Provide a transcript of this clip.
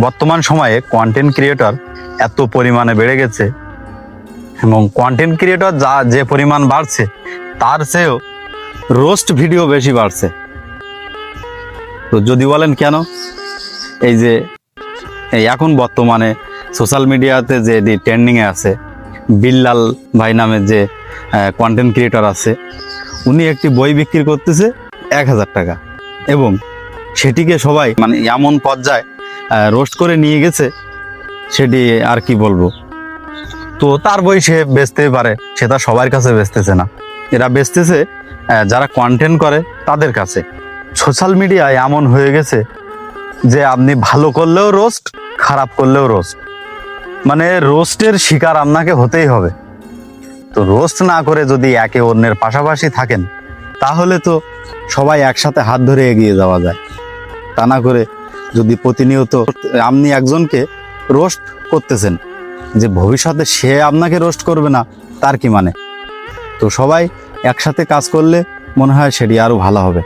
বর্তমান সময়ে content creator এত পরিমাণে বেড়ে গেছে এবং কন্টেন্ট ক্রিয়েটর যে পরিমাণ বাড়ছে তার চেয়েও রোস্ট ভিডিও বেশি বাড়ছে। তো যদি বলেন কেন, এই যে এখন বর্তমানে সোশ্যাল মিডিয়াতে যে ট্রেন্ডিংয়ে আছে বিল্লাল ভাই নামের যে কন্টেন্ট ক্রিয়েটর আছে, উনি একটি বই বিক্রি করতেছে 1000 টাকা এবং সেটিকে সবাই মানে এমন পর্যায়ে রোস্ট করে নিয়ে গেছে, সেটি আর কি বলবো। তো তার বই সে বেচতে পারে, সেটা সবার কাছে বেচতেছে না, এরা বেচতেছে যারা কন্টেন্ট করে তাদের কাছে। সোশ্যাল মিডিয়ায় এমন হয়ে গেছে যে আপনি ভালো করলেও রোস্ট, খারাপ করলেও রোস্ট, মানে রোস্টের শিকার আপনাকে হতেই হবে। তো রোস্ট না করে যদি একে অন্যের পাশাপাশি থাকেন তাহলে তো সবাই একসাথে হাত ধরে এগিয়ে যাওয়া যায়। তা না করে যদি প্রতিনিয়ত আপনি একজনকে রোস্ট করতেছেন, যে ভবিষ্যতে সে আপনাকে রোস্ট করবে না তার কি মানে? তো সবাই একসাথে কাজ করলে মনে হয় সেটি আরো ভালো হবে।